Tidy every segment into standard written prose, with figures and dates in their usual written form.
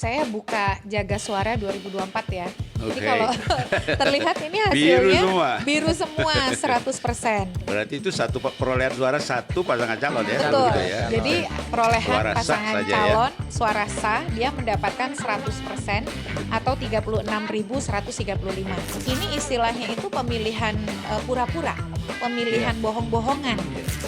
Saya buka Jaga Suara 2024 ya. Jadi Oke. kalau terlihat ini Biru hasilnya semua. biru semua 100%. Berarti itu perolehan suara satu pasangan calon ya, kalau Betul. gitu ya. Jadi perolehan Suara sah pasangan saja ya. calon suara sah dia mendapatkan 100% atau 36.135. Ini istilahnya itu pemilihan pura-pura, pemilihan bohong-bohongan.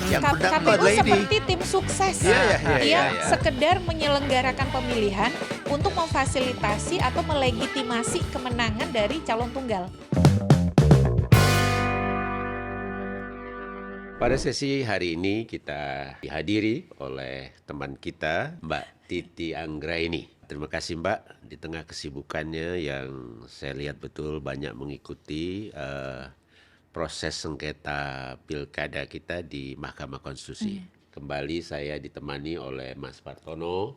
Yang menang KPU adalah ini. seperti tim sukses. Iya. Dia sekedar menyelenggarakan pemilihan untuk memfasilitasi atau melegitimasi kemenangan dari calon tunggal. Pada sesi hari ini kita dihadiri oleh teman kita, Mbak Titi Anggraini. Terima kasih Mbak, di tengah kesibukannya yang saya lihat betul banyak mengikuti proses sengketa pilkada kita di Mahkamah Konstitusi. Kembali saya ditemani oleh Mas Partono,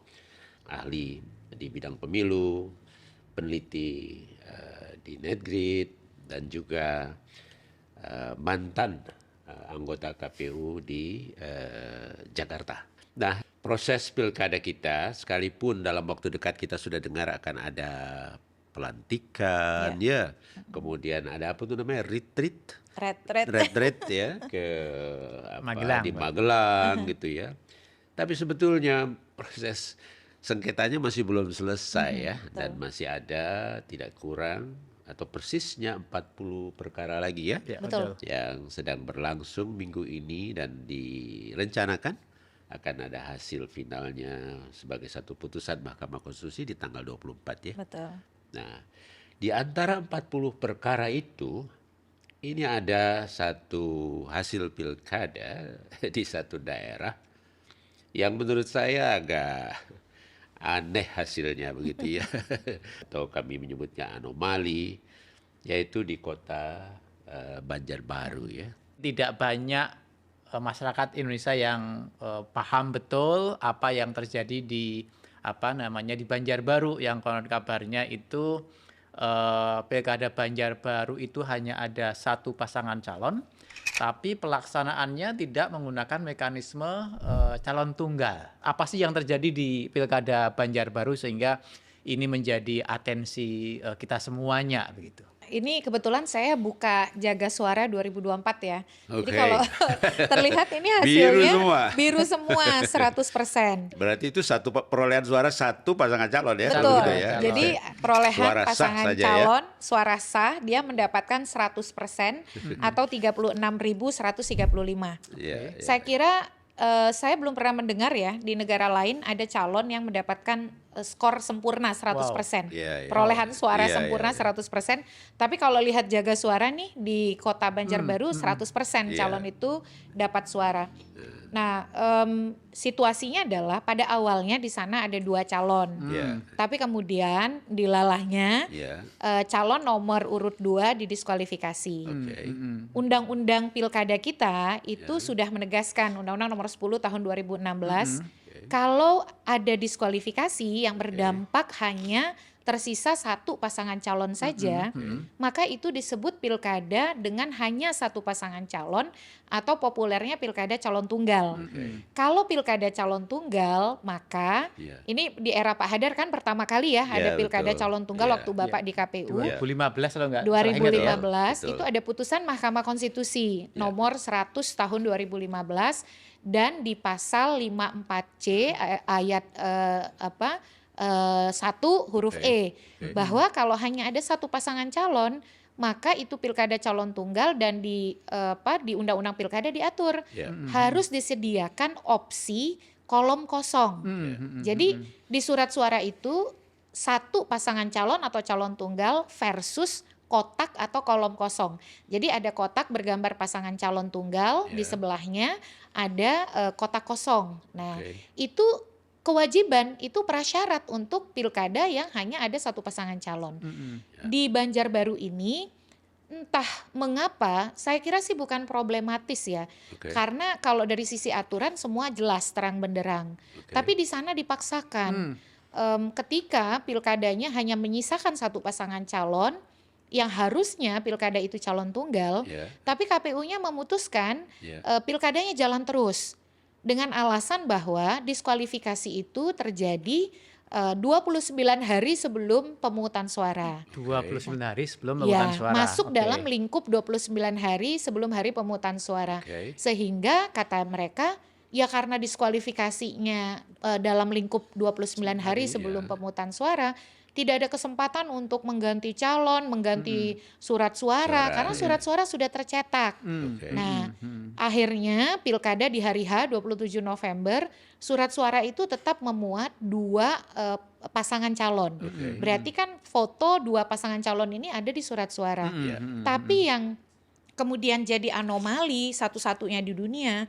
ahli di bidang pemilu, peneliti di Netgrid, dan juga mantan anggota KPU di Jakarta. Nah, proses pilkada kita, sekalipun dalam waktu dekat kita sudah dengar akan ada pelantikan, ya. Kemudian ada apa tuh namanya, retreat ya ke Magelang, di Pak. Magelang gitu ya. Tapi sebetulnya proses sengketanya masih belum selesai ya, dan masih ada tidak kurang atau persisnya 40 perkara lagi ya, Betul. yang sedang berlangsung minggu ini, dan direncanakan akan ada hasil finalnya sebagai satu putusan Mahkamah Konstitusi di tanggal 24 ya. Betul. Nah, di antara 40 perkara itu, ini ada satu hasil pilkada di satu daerah yang menurut saya agak aneh hasilnya begitu ya. Atau kami menyebutnya anomali, yaitu di kota Banjarbaru ya. Tidak banyak masyarakat Indonesia yang paham betul apa yang terjadi di di Banjarbaru, yang konon kabarnya itu pilkada Banjarbaru itu hanya ada satu pasangan calon, tapi pelaksanaannya tidak menggunakan mekanisme calon tunggal. Apa sih yang terjadi di pilkada Banjarbaru sehingga ini menjadi atensi kita semuanya begitu? Ini kebetulan saya buka Jaga Suara 2024 ya. Jadi Oke. kalau terlihat ini Biru hasilnya semua. biru semua 100%. Berarti itu perolehan suara satu pasangan calon ya, Betul. kalau gitu ya. Jadi perolehan Suara sah pasangan saja ya. calon suara sah dia mendapatkan 100% atau 36.135. Iya. Saya kira saya belum pernah mendengar ya di negara lain ada calon yang mendapatkan skor sempurna 100%. Iya. Perolehan suara Iya, sempurna iya. 100%. Tapi kalau lihat Jaga Suara nih di kota Banjarbaru 100% Iya. calon itu dapat suara. Nah, situasinya adalah pada awalnya di sana ada 2 calon. Iya. Tapi kemudian dilalahnya Iya. calon nomor urut 2 didiskualifikasi. Oke. Undang-undang pilkada kita itu sudah menegaskan, Undang-Undang nomor 10 tahun 2016, kalau ada diskualifikasi yang berdampak hanya tersisa satu pasangan calon saja, maka itu disebut pilkada dengan hanya satu pasangan calon atau populernya pilkada calon tunggal. Kalau pilkada calon tunggal, maka Iya. ini di era Pak Hadar kan pertama kali ya ada Iya, pilkada betul. calon tunggal Iya. waktu Bapak di KPU. 2015 kalau nggak salah ingat ya. 2015 Betul. itu ada putusan Mahkamah Konstitusi nomor 100 tahun 2015, dan di pasal 54C ayat 1 huruf E, bahwa kalau hanya ada satu pasangan calon maka itu pilkada calon tunggal, dan di Undang-Undang Pilkada diatur harus disediakan opsi kolom kosong. Jadi di surat suara itu satu pasangan calon atau calon tunggal versus kotak atau kolom kosong. Jadi ada kotak bergambar pasangan calon tunggal, di sebelahnya ada kotak kosong. Nah, itu kewajiban, itu prasyarat untuk pilkada yang hanya ada satu pasangan calon. Di Banjarbaru ini entah mengapa saya kira sih bukan problematis ya. Karena kalau dari sisi aturan semua jelas terang benderang. Tapi di sana dipaksakan. Ketika pilkadanya hanya menyisakan satu pasangan calon yang harusnya pilkada itu calon tunggal, tapi KPU-nya memutuskan pilkadanya jalan terus dengan alasan bahwa diskualifikasi itu terjadi 29 hari sebelum pemungutan suara. 29 hari sebelum Ya, pemungutan suara. masuk Oke. dalam lingkup 29 hari sebelum hari pemungutan suara. Sehingga kata mereka, ya karena diskualifikasinya dalam lingkup 29 hari sebelum pemungutan suara, tidak ada kesempatan untuk mengganti calon, mengganti surat suara, karena surat suara sudah tercetak. Nah, akhirnya pilkada di hari H 27 November, surat suara itu tetap memuat 2 pasangan calon. Berarti kan foto 2 pasangan calon ini ada di surat suara. Tapi yang kemudian jadi anomali satu-satunya di dunia,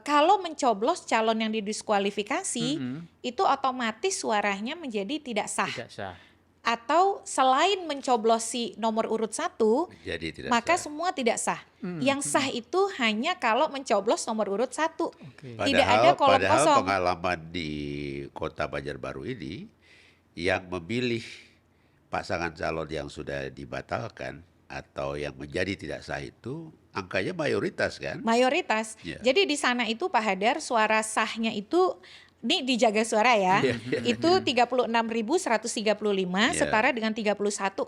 kalau mencoblos calon yang didiskualifikasi, itu otomatis suaranya menjadi tidak sah. Tidak sah. Atau selain mencoblosi nomor urut 1, Jadi tidak maka sah. semua tidak sah. Yang sah itu hanya kalau mencoblos nomor urut 1. Tidak Padahal, ada kolom kosong. pengalaman di Kota Banjarbaru ini, yang memilih pasangan calon yang sudah dibatalkan atau yang menjadi tidak sah itu angkanya mayoritas kan? Mayoritas. Ya. Jadi di sana itu Pak Hadar, suara sahnya itu, ini di Jaga Suara ya, itu 36.135 setara dengan 31,5%.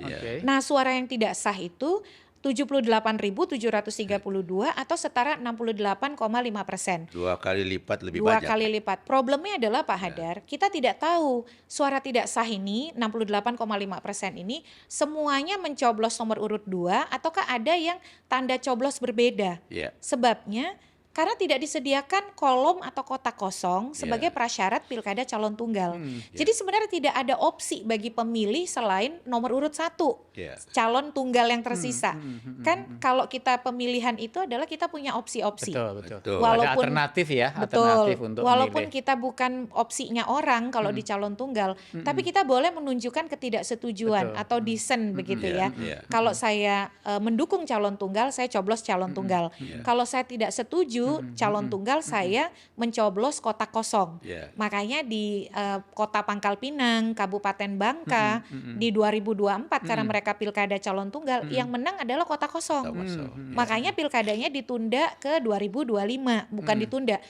Oke. Nah, suara yang tidak sah itu 78.732 atau setara 68,5%. 2 kali lipat lebih 2 banyak. kali lipat. Problemnya adalah Pak Hadar, kita tidak tahu suara tidak sah ini 68,5% ini semuanya mencoblos nomor urut 2 ataukah ada yang tanda coblos berbeda. Ya. Sebabnya karena tidak disediakan kolom atau kotak kosong sebagai prasyarat pilkada calon tunggal. Jadi sebenarnya tidak ada opsi bagi pemilih selain nomor urut 1, calon tunggal yang tersisa. Kan kalau kita pemilihan itu adalah kita punya opsi-opsi. Betul. Walaupun ada alternatif ya, betul, alternatif untuk walaupun memilih. kita bukan opsinya orang kalau di calon tunggal, tapi kita boleh menunjukkan ketidaksetujuan atau dissent begitu ya. Kalau saya mendukung calon tunggal, saya coblos calon tunggal. Kalau saya tidak setuju calon tunggal, saya mencoblos kotak kosong. Makanya di Kota Pangkal Pinang, Kabupaten Bangka di 2024 karena mereka pilkada calon tunggal, yang menang adalah kotak kosong. Makanya pilkadanya ditunda ke 2025, bukan ditunda.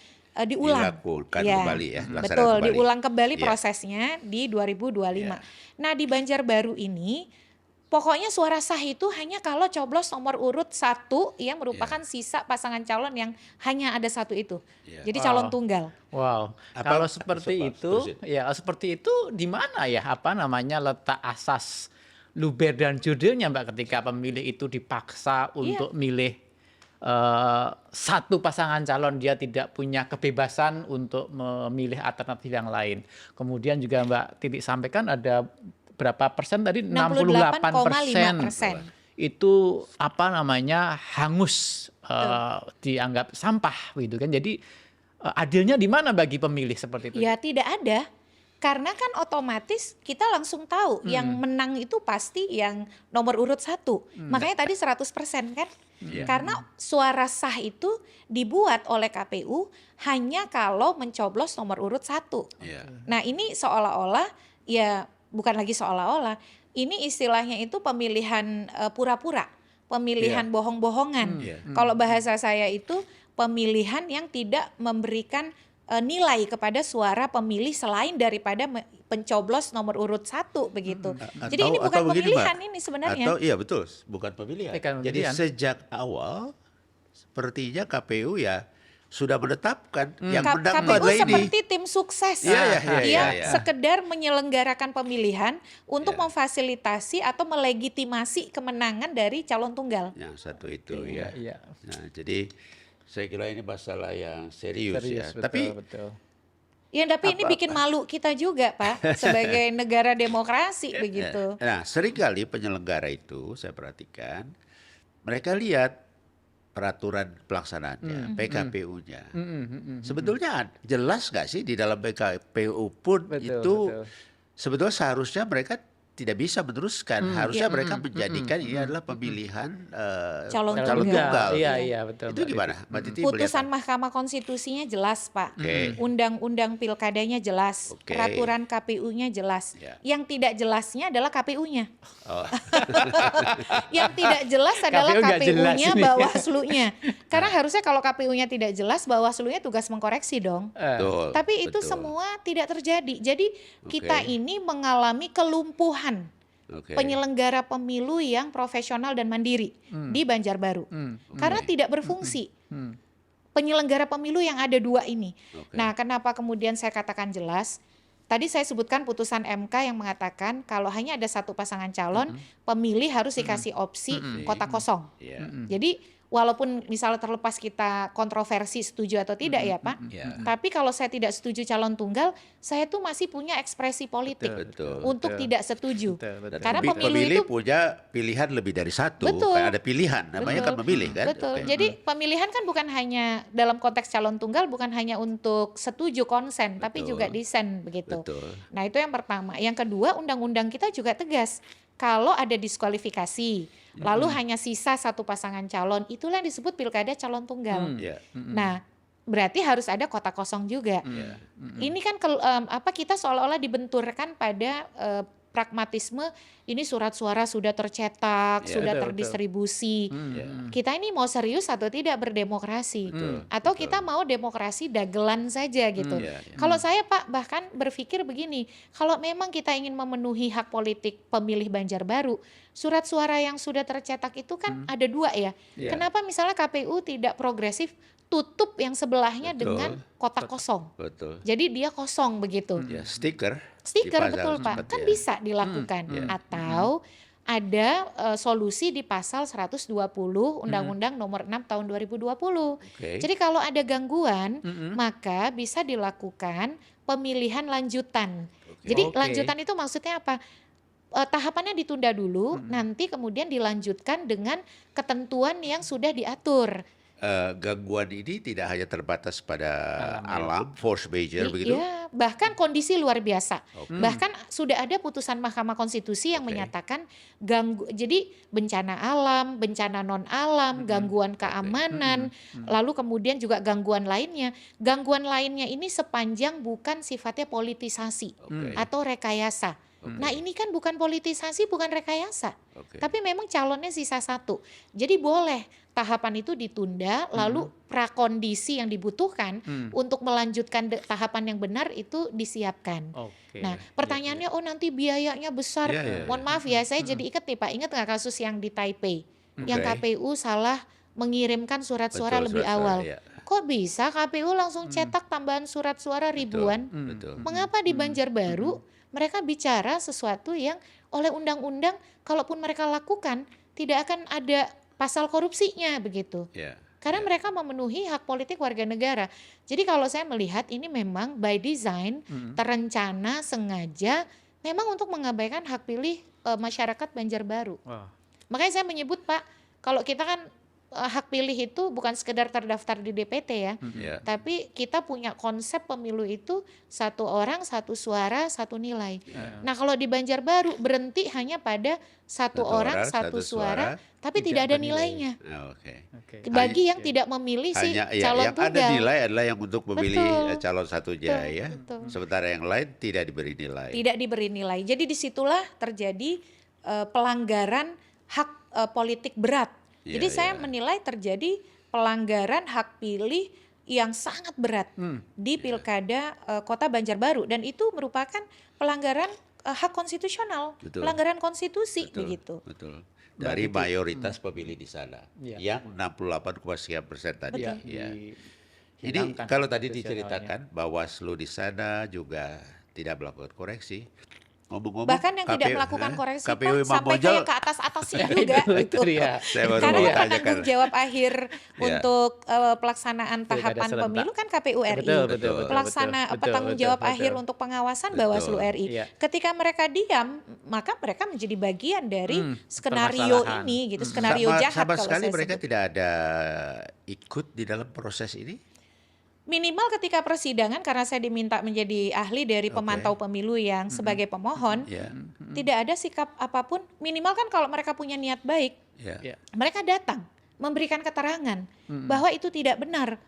Diulang. Dilakukan kembali ya. Betul, diulang kembali prosesnya di 2025. Nah, di Banjarbaru ini pokoknya suara sah itu hanya kalau coblos nomor urut 1 yang merupakan sisa pasangan calon yang hanya ada 1 itu. Jadi calon tunggal. Wow. Kalau seperti itu, ya seperti itu di mana ya letak asas luber dan jurdilnya Mbak ketika pemilih itu dipaksa untuk milih satu pasangan calon, dia tidak punya kebebasan untuk memilih alternatif yang lain. Kemudian juga Mbak Titi sampaikan ada berapa persen tadi? 68% itu hangus, dianggap sampah gitu kan. Jadi adilnya di mana bagi pemilih seperti itu? Ya tidak ada. Karena kan otomatis kita langsung tahu yang menang itu pasti yang nomor urut 1. Makanya tadi 100% kan? Karena suara sah itu dibuat oleh KPU hanya kalau mencoblos nomor urut 1. Nah, ini seolah-olah bukan lagi seolah-olah, ini istilahnya itu pemilihan pura-pura, pemilihan bohong-bohongan. Kalau bahasa saya itu pemilihan yang tidak memberikan nilai kepada suara pemilih selain daripada pencoblos nomor urut 1 begitu. Jadi ini bukan pemilihan ini sebenarnya. Atau iya betul, bukan pemilihan. Jadi sejak awal sepertinya KPU sudah menetapkan yang menang KPU adalah ini. seperti tim sukses. Sekedar menyelenggarakan pemilihan untuk memfasilitasi atau melegitimasi kemenangan dari calon tunggal. Yang satu itu Nah, jadi saya kira ini masalah yang serius ya. Betul. Tapi ini bikin malu kita juga, Pak, sebagai negara demokrasi begitu. Nah, seringkali penyelenggara itu saya perhatikan mereka lihat peraturan pelaksanaannya, PKPU-nya. Sebetulnya jelas nggak sih di dalam PKPU pun sebetulnya seharusnya mereka tidak bisa meneruskan. Harusnya mereka menjadikan ini adalah pemilihan Calon calon tunggal. tunggal. Iya, betul. Itu Mbak gimana, Titi. Mbak Titi Putusan melihat? Mahkamah Konstitusinya jelas, Pak. Oke. Undang-undang pilkadanya jelas, Oke. peraturan KPU-nya jelas. Ya. Yang tidak jelasnya adalah KPU-nya. Oh, Yang tidak jelas adalah KPU nggak jelas KPU-nya, ini. Bawaslu-nya. Karena harusnya kalau KPU-nya tidak jelas, Bawaslu-nya tugas mengkoreksi dong. betul. Tapi itu betul. semua tidak terjadi. Jadi kita Oke. ini mengalami kelumpuhan Oke. penyelenggara pemilu yang profesional dan mandiri di Banjarbaru. Karena tidak berfungsi. Penyelenggara pemilu yang ada dua ini. Oke. Nah, kenapa kemudian saya katakan jelas? Tadi saya sebutkan putusan MK yang mengatakan kalau hanya ada satu pasangan calon, pemilih harus dikasih opsi kotak kosong. Iya. Jadi walaupun misalnya terlepas kita kontroversi setuju atau tidak ya Pak, Ya. tapi kalau saya tidak setuju calon tunggal, saya tuh masih punya ekspresi politik Betul. untuk tidak setuju. Betul. Karena Tapi pemilu pemilih itu punya pilihan lebih dari satu. Betul. Kan ada pilihan, namanya kan memilih kan. Betul. Oke. Jadi pemilihan kan bukan hanya dalam konteks calon tunggal, bukan hanya untuk setuju konsen, tapi Betul. juga disen begitu. Betul. Nah itu yang pertama. Yang kedua, undang-undang kita juga tegas. Kalau ada diskualifikasi, lalu hanya sisa satu pasangan calon, itulah yang disebut pilkada calon tunggal. Iya. Nah, berarti harus ada kotak kosong juga. Iya. Ini kan kita seolah-olah dibenturkan pada pragmatisme, ini surat suara sudah tercetak, Ya, sudah betul, terdistribusi. Iya. Kita ini mau serius atau tidak berdemokrasi? Atau kita mau demokrasi dagelan saja gitu. Iya, iya. Kalau saya Pak bahkan berpikir begini, kalau memang kita ingin memenuhi hak politik pemilih Banjarbaru, surat suara yang sudah tercetak itu kan ada dua ya. Iya. Kenapa misalnya KPU tidak progresif tutup yang sebelahnya Betul. dengan kotak kosong? Betul. Jadi dia kosong begitu. Ya, stiker. Stiker dipasang betul Pak, seperti kan ya. bisa dilakukan. Atau ada solusi di pasal 120 Undang-Undang Nomor 6 Tahun 2020. Oke. Jadi kalau ada gangguan, maka bisa dilakukan pemilihan lanjutan. Oke. Jadi Oke. lanjutan itu maksudnya apa? Tahapannya ditunda dulu, nanti kemudian dilanjutkan dengan ketentuan yang sudah diatur. Gangguan ini tidak hanya terbatas pada alam, force major begitu. Iya, bahkan kondisi luar biasa. Oke. Bahkan sudah ada putusan Mahkamah Konstitusi yang Oke. menyatakan jadi bencana alam, bencana non alam, gangguan keamanan, lalu kemudian juga gangguan lainnya. Gangguan lainnya ini sepanjang bukan sifatnya politisasi Oke. atau rekayasa. Nah, ini kan bukan politisasi, bukan rekayasa. Oke. Tapi memang calonnya sisa satu. Jadi boleh tahapan itu ditunda, lalu prakondisi yang dibutuhkan untuk melanjutkan tahapan yang benar itu disiapkan. Oke. Nah, pertanyaannya, oh nanti biayanya besar. Iya, iya, Mohon maaf ya, saya jadi ingat nih Pak, ingat nggak kasus yang di Taipei, yang Oke. KPU salah mengirimkan surat suara Betul, lebih surat suara, awal. iya. Kok bisa KPU langsung cetak tambahan surat suara ribuan? Betul. Mengapa di Banjarbaru mereka bicara sesuatu yang oleh undang-undang kalaupun mereka lakukan tidak akan ada pasal korupsinya begitu. Ya. Karena mereka memenuhi hak politik warga negara. Jadi kalau saya melihat ini memang by design, terencana, sengaja, memang untuk mengabaikan hak pilih masyarakat Banjarbaru. Wah. Makanya saya menyebut Pak, kalau kita kan hak pilih itu bukan sekedar terdaftar di DPT ya, Ya. tapi kita punya konsep pemilu itu satu orang, satu suara, satu nilai. Nah kalau di Banjarbaru berhenti hanya pada satu orang, satu suara, tapi tidak ada nilainya. Oke. Oke. Bagi yang tidak memilih si Hanya ya, calon yang ada tunggal. nilai adalah yang untuk memilih Betul. calon satunya Betul, ya. betul. Sementara yang lain tidak diberi nilai. Tidak diberi nilai. Jadi disitulah terjadi pelanggaran hak politik berat. Iya, Jadi saya iya. menilai terjadi pelanggaran hak pilih yang sangat berat di pilkada Kota Banjarbaru, dan itu merupakan pelanggaran hak konstitusional, Betul. pelanggaran konstitusi Betul, begitu. Betul. Dari mayoritas pemilih di sana, Iya. yang 68,sekian% tadi. Iya, Ya. Ini dihilangkan kalau tadi konstitusionalnya. diceritakan Bawaslu di sana juga tidak melakukan koreksi. Ngomong-ngomong, Bahkan yang tidak KPU melakukan koreksi KPU Pak, Imam sampai ke Bonjol, yang ke atas-atasnya juga. Itu dia. saya baru Karena mau kan tanyakan. penanggung jawab akhir Ya. untuk pelaksanaan Pilkada tahapan serentak. pemilu kan KPU RI. Betul. Penanggung jawab akhir untuk pengawasan Betul. Bawaslu RI. Iya. Ketika mereka diam, maka mereka menjadi bagian dari skenario permasalahan. ini gitu, skenario jahat sama kalau sekali saya mereka sebut. tidak ada ikut di dalam proses ini. Minimal ketika persidangan, karena saya diminta menjadi ahli dari pemantau pemilu yang sebagai pemohon, tidak ada sikap apapun. Minimal kan kalau mereka punya niat baik, mereka datang memberikan keterangan bahwa itu tidak benar,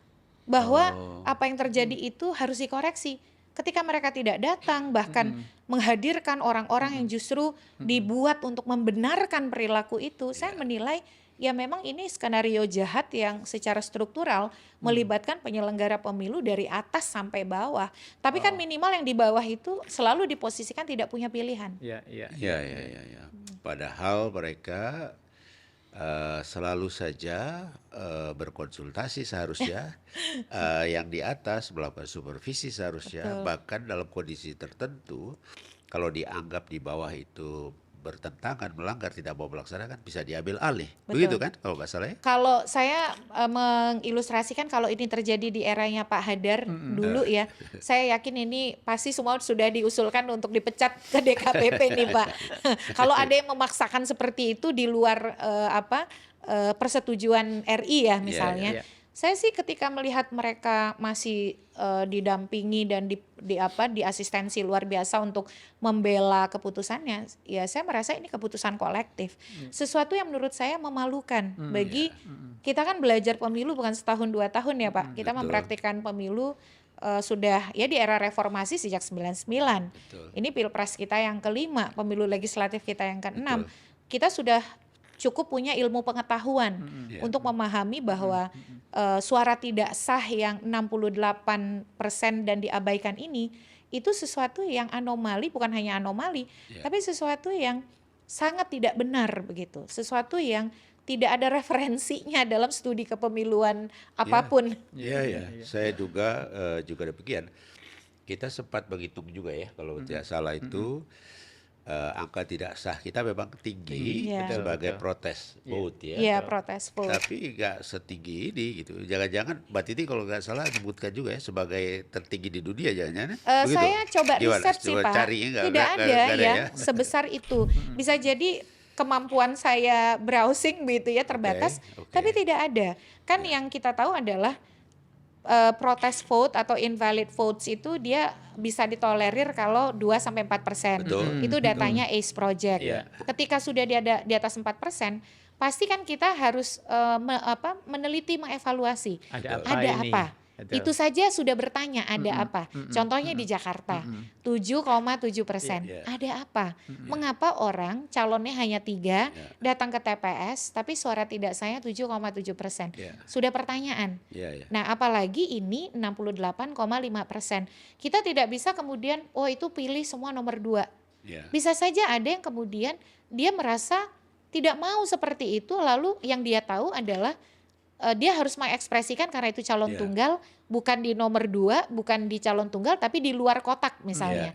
bahwa apa yang terjadi itu harus dikoreksi. Ketika mereka tidak datang, bahkan menghadirkan orang-orang yang justru dibuat untuk membenarkan perilaku itu, saya menilai ya memang ini skenario jahat yang secara struktural melibatkan penyelenggara pemilu dari atas sampai bawah. Tapi kan minimal yang di bawah itu selalu diposisikan tidak punya pilihan. Ya. Padahal mereka selalu saja berkonsultasi seharusnya, yang di atas melakukan supervisi seharusnya. Bahkan dalam kondisi tertentu, kalau dianggap di bawah itu bertentangan, melanggar, tidak mau melaksanakan, bisa diambil alih. Begitu kan kalau nggak salah ya? Kalau saya mengilustrasikan kalau ini terjadi di eranya Pak Hadar dulu ya, saya yakin ini pasti semua sudah diusulkan untuk dipecat ke DKPP nih Pak. Kalau ada yang memaksakan seperti itu di luar persetujuan RI ya misalnya. Saya sih ketika melihat mereka masih didampingi dan di asistensi luar biasa untuk membela keputusannya, ya saya merasa ini keputusan kolektif. Sesuatu yang menurut saya memalukan bagi kita kan belajar pemilu bukan setahun 2 tahun ya Pak. Kita mempraktikkan pemilu sudah ya di era reformasi sejak 99. Ini Pilpres kita yang kelima, pemilu legislatif kita yang keenam. Kita sudah cukup punya ilmu pengetahuan untuk memahami bahwa suara tidak sah yang 68% dan diabaikan ini itu sesuatu yang anomali, bukan hanya anomali, tapi sesuatu yang sangat tidak benar begitu, sesuatu yang tidak ada referensinya dalam studi kepemiluan apapun. Saya duga juga demikian. Kita sempat menghitung juga ya, kalau tidak salah itu angka tidak sah kita memang tinggi sebagai protes vote ya. Iya, protes vote. Tapi nggak setinggi ini gitu. Jangan-jangan Mbak Titi kalau nggak salah sebutkan juga ya sebagai tertinggi di dunia jangan-jangan. Saya coba riset sih Pak. Tidak ada ya sebesar itu. Bisa jadi kemampuan saya browsing begitu ya terbatas, tapi tidak ada. Kan yang kita tahu adalah protest vote atau invalid votes itu dia bisa ditolerir kalau 2-4%. Itu datanya ACE Project. Ketika sudah di atas 4%, pasti kan kita harus meneliti, mengevaluasi. Ada apa? Itu saja sudah bertanya ada apa. Contohnya di Jakarta 7,7%. Ada apa? Mengapa orang calonnya hanya 3 datang ke TPS tapi suara tidak sahnya 7,7%? Sudah pertanyaan. Nah apalagi ini 68,5%. Kita tidak bisa kemudian itu pilih semua nomor 2. Bisa saja ada yang kemudian dia merasa tidak mau seperti itu, lalu yang dia tahu adalah dia harus mengekspresikan karena itu calon tunggal, bukan di nomor 2, bukan di calon tunggal, tapi di luar kotak misalnya.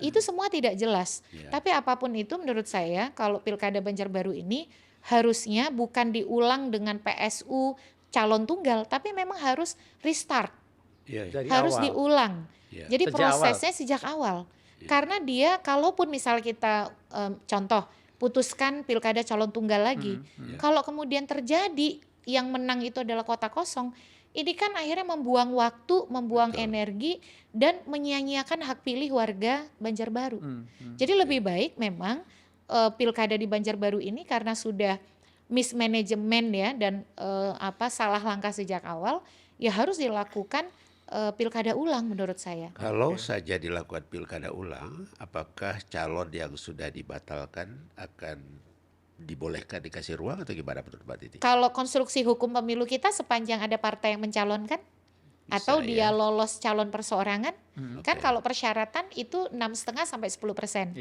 Itu semua tidak jelas. Tapi apapun itu menurut saya kalau Pilkada Banjarbaru ini harusnya bukan diulang dengan PSU calon tunggal, tapi memang harus restart. Harus diulang. Jadi prosesnya sejak awal. Karena dia kalaupun misal kita contoh putuskan Pilkada calon tunggal lagi, kalau kemudian terjadi yang menang itu adalah kota kosong, ini kan akhirnya membuang waktu, membuang energi, dan menyia-nyiakan hak pilih warga Banjarbaru. Jadi lebih baik memang pilkada di Banjarbaru ini karena sudah mismanagement ya dan salah langkah sejak awal, ya harus dilakukan pilkada ulang menurut saya. Kalau saja dilakukan pilkada ulang, apakah calon yang sudah dibatalkan akan dibolehkan dikasih ruang atau gimana menurut Mbak Titi? Kalau konstruksi hukum pemilu kita sepanjang ada partai yang mencalonkan atau dia lolos calon perseorangan, kan kalau persyaratan itu 6,5 sampai 10%.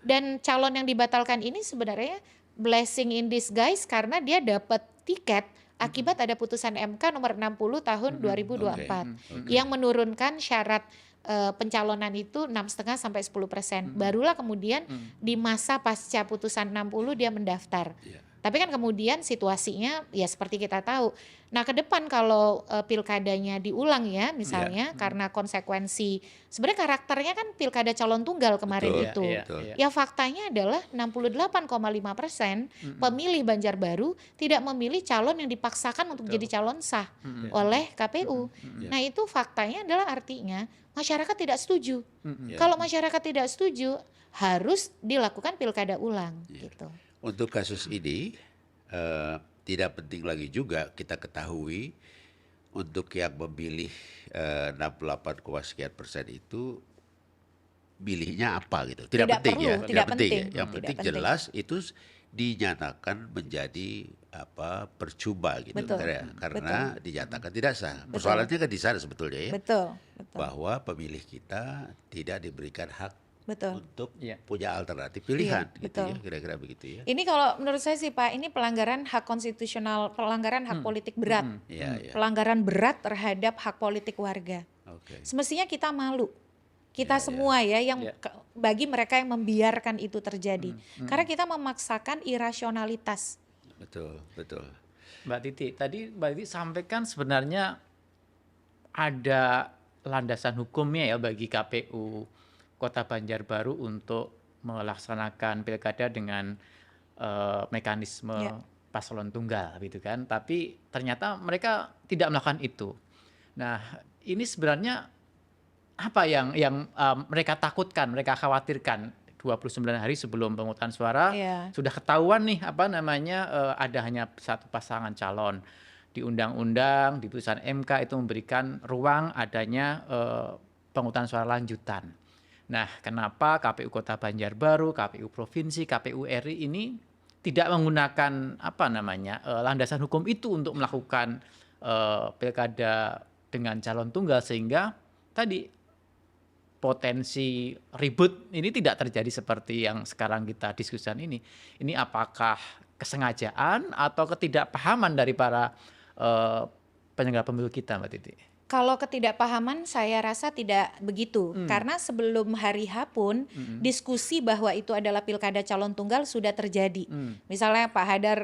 Dan calon yang dibatalkan ini sebenarnya blessing in disguise karena dia dapat tiket akibat ada putusan MK nomor 60 tahun 2024 yang menurunkan syarat pencalonan itu 6,5 sampai 10%. Barulah kemudian di masa pasca putusan 60 dia mendaftar. Tapi kan kemudian situasinya ya seperti kita tahu. Nah, ke depan kalau pilkadanya diulang ya misalnya karena konsekuensi sebenarnya karakternya kan pilkada calon tunggal kemarin Betul, itu. betul. Ya faktanya adalah 68,5% pemilih Banjarbaru tidak memilih calon yang dipaksakan untuk jadi calon sah oleh KPU. Nah, itu faktanya adalah artinya masyarakat tidak setuju. Kalau masyarakat tidak setuju harus dilakukan pilkada ulang gitu. Untuk kasus ini tidak penting lagi juga kita ketahui untuk yang memilih 68, sekian % itu pilihnya apa gitu. Tidak penting perlu, ya, tidak penting ya. penting. Yang Tidak penting penting. jelas itu dinyatakan menjadi percuma gitu. Betul, Karena dinyatakan tidak sah. Persoalannya kan di sana sebetulnya ya. Betul. Bahwa pemilih kita tidak diberikan hak Betul. untuk punya alternatif pilihan Iya, gitu betul. ya, kira-kira begitu ya. Ini kalau menurut saya sih Pak, ini pelanggaran hak konstitusional, pelanggaran hak politik berat. Iya. Pelanggaran berat terhadap hak politik warga. Oke. Semestinya kita malu. Kita semua ya yang bagi mereka yang membiarkan itu terjadi. Karena kita memaksakan irasionalitas. Betul. Mbak Titi, tadi Mbak Titi sampaikan sebenarnya ada landasan hukumnya ya bagi KPU Kota Banjarbaru untuk melaksanakan pilkada dengan mekanisme paslon tunggal gitu kan. Tapi ternyata mereka tidak melakukan itu. Nah, ini sebenarnya apa yang mereka takutkan, mereka khawatirkan 29 hari sebelum pemungutan suara sudah ketahuan nih ada hanya satu pasangan calon. Di undang-undang, di putusan MK itu memberikan ruang adanya pemungutan suara lanjutan. Nah, kenapa KPU Kota Banjarbaru, KPU Provinsi, KPU RI ini tidak menggunakan landasan hukum itu untuk melakukan pilkada dengan calon tunggal sehingga tadi potensi ribut ini tidak terjadi seperti yang sekarang kita diskusikan ini. Ini apakah kesengajaan atau ketidakpahaman dari para penyelenggara pemilu kita, Mbak Titi? Kalau ketidakpahaman saya rasa tidak begitu. Karena sebelum hari H pun diskusi bahwa itu adalah pilkada calon tunggal sudah terjadi. Misalnya Pak Hadar,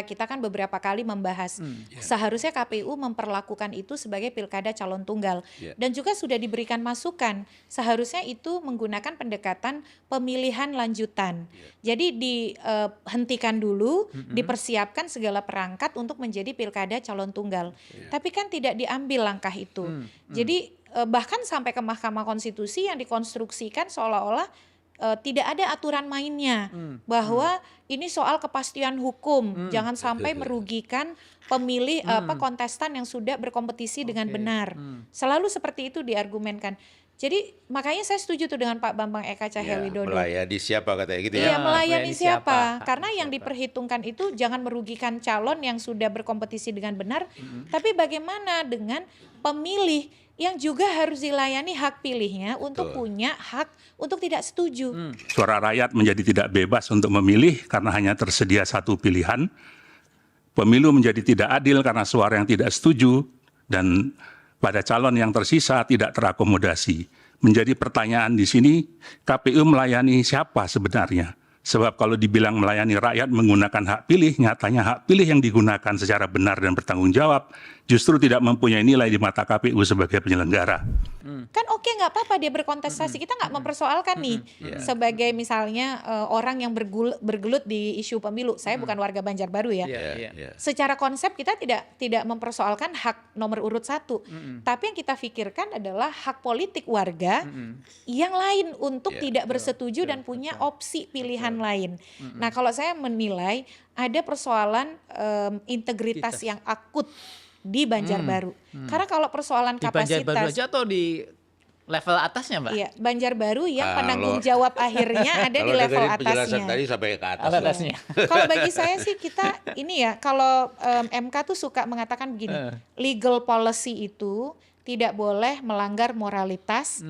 kita kan beberapa kali membahas seharusnya KPU memperlakukan itu sebagai pilkada calon tunggal. Dan juga sudah diberikan masukan seharusnya itu menggunakan pendekatan pemilihan lanjutan. Jadi dihentikan dulu, dipersiapkan segala perangkat untuk menjadi pilkada calon tunggal. Tapi kan tidak diambil langkah itu. Jadi bahkan sampai ke Mahkamah Konstitusi yang dikonstruksikan seolah-olah tidak ada aturan mainnya, bahwa ini soal kepastian hukum, jangan sampai merugikan pemilih kontestan yang sudah berkompetisi dengan benar. Selalu seperti itu diargumenkan. Jadi makanya saya setuju tuh dengan Pak Bambang Eka Cahyawidodo. Melayani siapa katanya gitu ya? Iya, melayani siapa? Karena yang diperhitungkan itu jangan merugikan calon yang sudah berkompetisi dengan benar, tapi bagaimana dengan pemilih yang juga harus dilayani hak pilihnya untuk punya hak untuk tidak setuju. Suara rakyat menjadi tidak bebas untuk memilih karena hanya tersedia satu pilihan. Pemilu menjadi tidak adil karena suara yang tidak setuju dan pada calon yang tersisa tidak terakomodasi. Menjadi pertanyaan di sini, KPU melayani siapa sebenarnya? Sebab kalau dibilang melayani rakyat menggunakan hak pilih, nyatanya hak pilih yang digunakan secara benar dan bertanggung jawab justru tidak mempunyai nilai di mata KPU sebagai penyelenggara. Kan oke, nggak apa-apa dia berkontestasi, kita nggak mempersoalkan nih sebagai misalnya orang yang bergelut di isu pemilu. Saya bukan warga Banjarbaru ya. Secara konsep kita tidak mempersoalkan hak nomor urut 1. Tapi yang kita pikirkan adalah hak politik warga yang lain untuk tidak bersetuju dan punya opsi pilihan lain. Nah, kalau saya menilai ada persoalan integritas yang akut di Banjarbaru. Karena kalau persoalan di Banjarbaru kapasitas aja atau di level atasnya, Mbak? Iya, Banjarbaru yang penanggung jawab akhirnya ada di level Kalau penjelasan atasnya. tadi sampai ke atas. Atasnya. Kalau bagi saya sih kita ini ya, kalau MK tuh suka mengatakan begini, legal policy itu tidak boleh melanggar moralitas,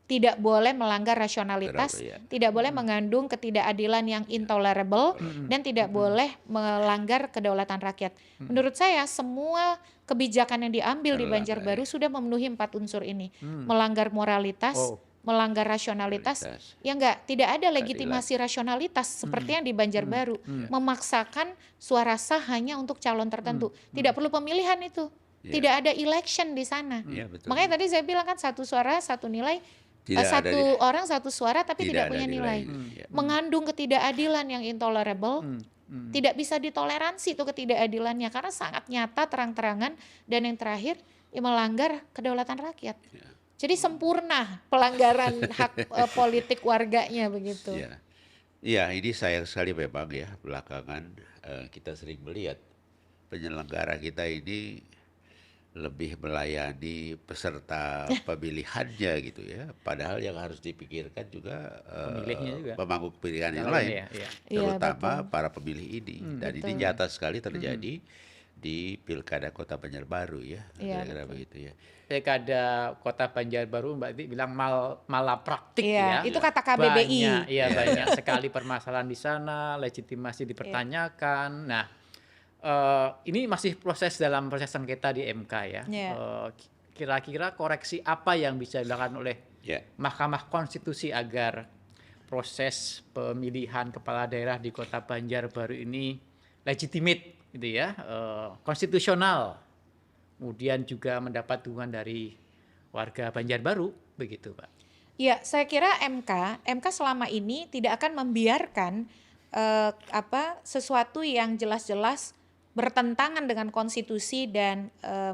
tidak boleh melanggar rasionalitas, tidak boleh mengandung ketidakadilan yang intolerable, dan tidak boleh melanggar kedaulatan rakyat. Menurut saya semua kebijakan yang diambil di Banjarbaru sudah memenuhi 4 unsur ini. Melanggar moralitas, melanggar rasionalitas, ya tidak ada legitimasi rasionalitas seperti yang di Banjarbaru, memaksakan suara sah hanya untuk calon tertentu, tidak perlu pemilihan itu, tidak ada election di sana. Makanya tadi saya bilang kan satu suara satu nilai, satu orang satu suara tapi tidak punya nilai. Mengandung ketidakadilan yang intolerable. Tidak bisa ditoleransi itu ketidakadilannya karena sangat nyata terang-terangan, dan yang terakhir ya melanggar kedaulatan rakyat. Jadi sempurna pelanggaran hak politik warganya begitu. Iya, ini sayang sekali memang ya, belakangan kita sering melihat penyelenggara kita ini lebih melayani peserta pemilihannya gitu ya. Padahal yang harus dipikirkan juga pemangku pilihan yang lain, terutama para pemilih ini. Dan ini nyata sekali terjadi di Pilkada Kota Banjarbaru ya, kira-kira begitu ya. Pilkada Kota Banjarbaru Mbak Titi bilang malapraktik ya. Itu kata KBBI. Banyak sekali permasalahan di sana, legitimasi dipertanyakan. Nah, ini masih dalam proses sengketa di MK ya. Kira-kira koreksi apa yang bisa dilakukan oleh Mahkamah Konstitusi agar proses pemilihan kepala daerah di Kota Banjarbaru ini legitimate gitu ya, konstitusional, kemudian juga mendapat dukungan dari warga Banjarbaru begitu, Pak. Ya, saya kira MK selama ini tidak akan membiarkan sesuatu yang jelas-jelas bertentangan dengan konstitusi dan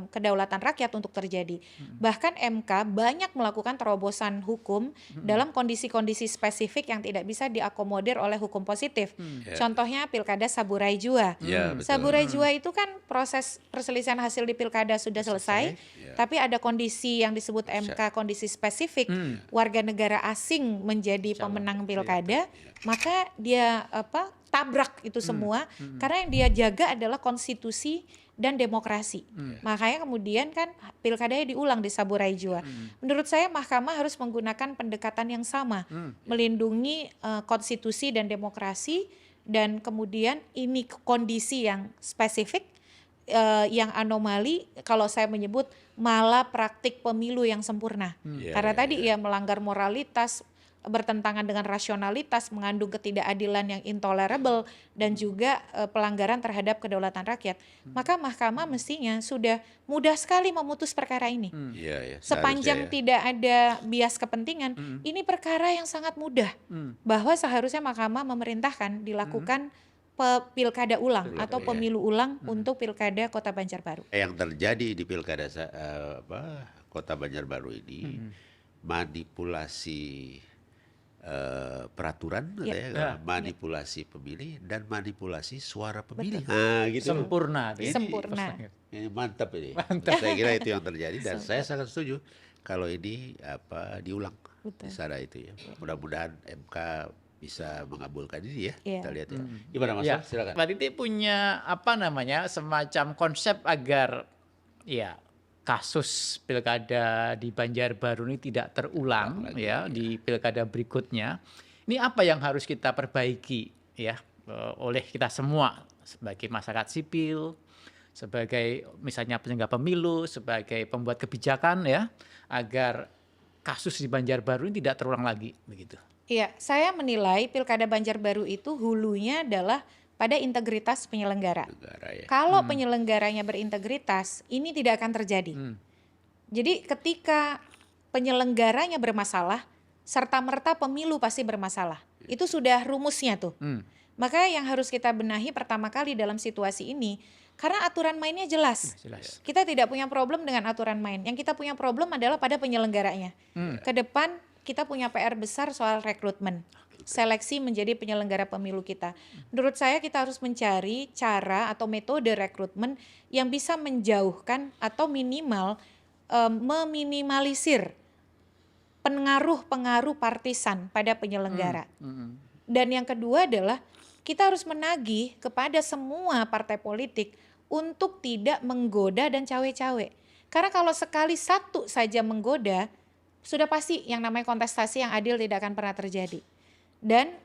kedaulatan rakyat untuk terjadi. Bahkan MK banyak melakukan terobosan hukum dalam kondisi-kondisi spesifik yang tidak bisa diakomodir oleh hukum positif. Contohnya Pilkada Saburai Jua. Saburai Jua itu kan proses perselisihan hasil di Pilkada sudah selesai, tapi ada kondisi yang disebut MK kondisi spesifik, warga negara asing menjadi pemenang Pilkada, maka dia tabrak itu semua karena yang dia jaga adalah konstitusi dan demokrasi. Makanya kemudian kan pilkadanya diulang di Saburai Jua. Menurut saya Mahkamah harus menggunakan pendekatan yang sama, melindungi konstitusi dan demokrasi, dan kemudian ini kondisi yang spesifik, yang anomali, kalau saya menyebut malah praktik pemilu yang sempurna. Karena tadi melanggar moralitas, bertentangan dengan rasionalitas, mengandung ketidakadilan yang intolerable, dan juga pelanggaran terhadap kedaulatan rakyat. Maka Mahkamah mestinya sudah mudah sekali memutus perkara ini. Sepanjang tidak ada bias kepentingan, ini perkara yang sangat mudah. Bahwa seharusnya Mahkamah memerintahkan dilakukan pilkada ulang atau pemilu ulang untuk Pilkada Kota Banjarbaru. Yang terjadi di Pilkada Kota Banjarbaru ini manipulasi peraturan, manipulasi pemilih dan manipulasi suara pemilih. Gitu. Sempurna. Ini mantap ini. Saya kira itu yang terjadi, dan saya sangat setuju kalau ini diulang di sana itu ya. Mudah-mudahan MK bisa mengabulkan ini ya. Kita lihat ya. Gimana Mas? Silakan. Mbak Titi punya semacam konsep agar kasus pilkada di Banjarbaru ini tidak terulang di pilkada berikutnya. Ini apa yang harus kita perbaiki oleh kita semua sebagai masyarakat sipil, sebagai misalnya penyelenggara pemilu, sebagai pembuat kebijakan agar kasus di Banjarbaru ini tidak terulang lagi begitu. Iya, saya menilai pilkada Banjarbaru itu hulunya adalah pada integritas penyelenggara. Kalau penyelenggaranya berintegritas, ini tidak akan terjadi. Jadi ketika penyelenggaranya bermasalah, serta-merta pemilu pasti bermasalah. Itu sudah rumusnya tuh. Maka yang harus kita benahi pertama kali dalam situasi ini, karena aturan mainnya jelas. Kita tidak punya problem dengan aturan main. Yang kita punya problem adalah pada penyelenggaranya. Ke depan kita punya PR besar soal rekrutmen. Seleksi menjadi penyelenggara pemilu kita. Menurut saya kita harus mencari cara atau metode rekrutmen yang bisa menjauhkan atau minimal meminimalisir pengaruh-pengaruh partisan pada penyelenggara. Dan yang kedua adalah kita harus menagih kepada semua partai politik untuk tidak menggoda dan cawe-cawe. Karena kalau sekali satu saja menggoda, sudah pasti yang namanya kontestasi yang adil tidak akan pernah terjadi. Dan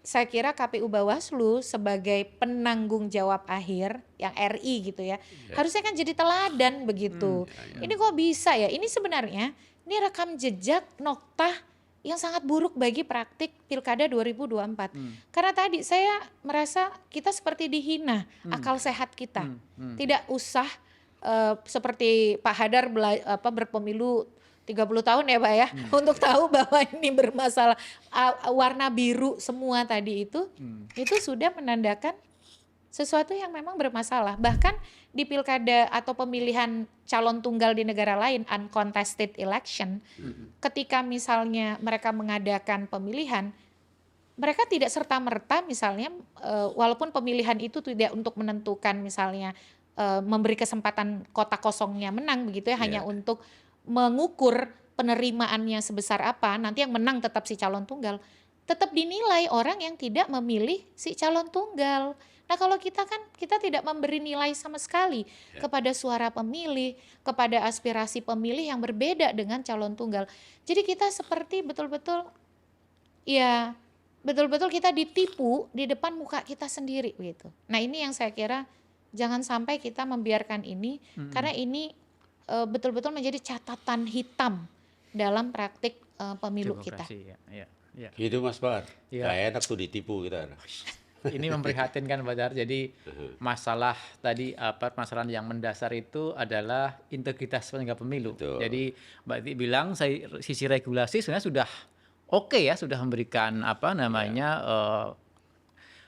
saya kira KPU Bawaslu sebagai penanggung jawab akhir yang RI gitu ya, harusnya kan jadi teladan begitu. Ini kok bisa ya? Ini sebenarnya Ini rekam jejak noktah yang sangat buruk bagi praktik Pilkada 2024. Karena tadi saya merasa kita seperti dihina akal sehat kita. Tidak usah seperti Pak Hadar berpemilu 30 tahun ya Pak ya, untuk tahu bahwa ini bermasalah. Warna biru semua tadi itu sudah menandakan sesuatu yang memang bermasalah. Bahkan di pilkada atau pemilihan calon tunggal di negara lain, uncontested election, ketika misalnya mereka mengadakan pemilihan, mereka tidak serta-merta misalnya, walaupun pemilihan itu tidak untuk menentukan misalnya memberi kesempatan kota kosongnya menang begitu ya, hanya untuk mengukur penerimaannya sebesar apa, nanti yang menang tetap si calon tunggal, tetap dinilai orang yang tidak memilih si calon tunggal. Nah kalau kita kan, kita tidak memberi nilai sama sekali kepada suara pemilih, kepada aspirasi pemilih yang berbeda dengan calon tunggal. Jadi kita seperti betul-betul kita ditipu di depan muka kita sendiri gitu. Nah ini yang saya kira jangan sampai kita membiarkan ini, karena ini betul-betul menjadi catatan hitam dalam praktik pemilu Demokrasi, kita. Ya. Gitu Mas Bar. Iya. Gak enak tuh ditipu kita. Ini memprihatinkan Pak Dar. Jadi masalah tadi permasalahan yang mendasar itu adalah integritas penyelenggara pemilu. Betul. Jadi Mbak Titi bilang sisi regulasi sebenarnya sudah oke ya, sudah memberikan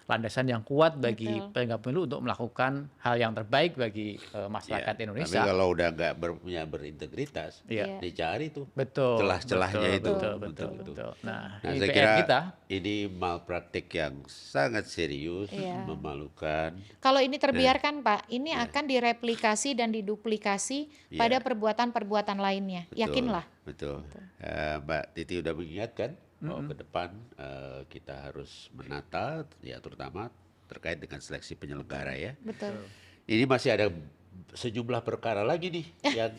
landasan yang kuat bagi penyelenggara pemilu untuk melakukan hal yang terbaik bagi masyarakat Indonesia. Tapi kalau udah nggak berintegritas, dicari tuh celah-celahnya itu. Betul. Nah, Nah, ini saya PR kira kita. ini malpraktik yang sangat serius, memalukan. Kalau ini terbiarkan Pak, ini akan direplikasi dan diduplikasi pada perbuatan-perbuatan lainnya. Yakinlah. Betul. Mbak Titi udah mengingatkan bahwa ke depan kita harus menata, ya terutama terkait dengan seleksi penyelenggara ya. Betul. Ini masih ada sejumlah perkara lagi nih yang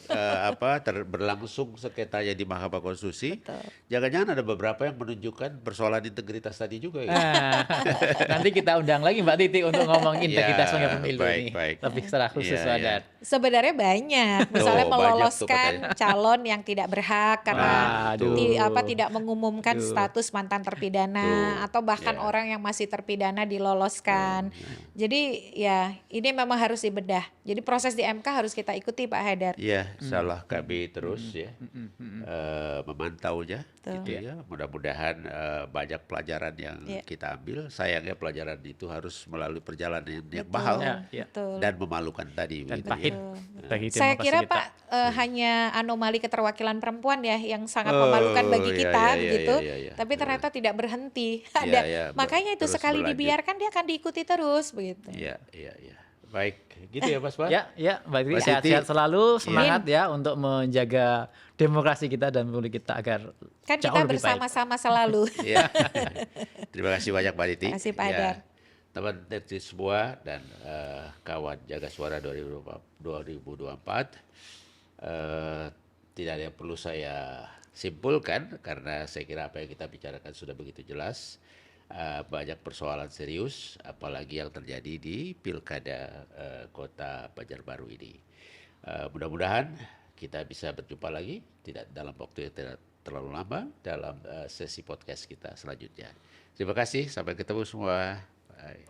berlangsung sengketanya di Mahkamah Konstitusi. Jangan-jangan ada beberapa yang menunjukkan persoalan integritas tadi juga ya. Nanti kita undang lagi Mbak Titi untuk ngomong integritas penyelenggara pemilu ini. baik. Tapi secara khusus Wadat. Sebenarnya banyak, misalnya meloloskan calon yang tidak berhak karena tidak mengumumkan status mantan terpidana, atau bahkan orang yang masih terpidana diloloskan. Jadi ya ini memang harus dibedah. Jadi proses di MK harus kita ikuti Pak Hadar. Iya, insyaallah kami terus memantaunya, gitu ya. Mudah-mudahan banyak pelajaran yang kita ambil. Sayangnya pelajaran itu harus melalui perjalanan yang mahal dan memalukan tadi. Dan begitu pahit. Bagi Saya kira demokrasi Pak hanya anomali keterwakilan perempuan ya yang sangat memalukan bagi kita begitu. Tapi ternyata tidak berhenti. Makanya itu sekali dibiarkan dia akan diikuti terus begitu. Iya. Baik, gitu ya Mas Pak. Ya, Mbak Titi sehat-sehat selalu, semangat ya untuk menjaga demokrasi kita dan pemilu kita agar kan jauh kita lebih baik. bersama-sama selalu. Iya. Terima kasih banyak Mbak Titi. Terima kasih Pak Hadar. Teman netizen semua dan kawan Jaga Suara 2024, tidak ada yang perlu saya simpulkan karena saya kira apa yang kita bicarakan sudah begitu jelas. Banyak persoalan serius, apalagi yang terjadi di Pilkada Kota Banjarbaru ini. Mudah-mudahan kita bisa berjumpa lagi, tidak dalam waktu yang tidak terlalu lama, dalam sesi podcast kita selanjutnya. Terima kasih, sampai ketemu semua. Bye.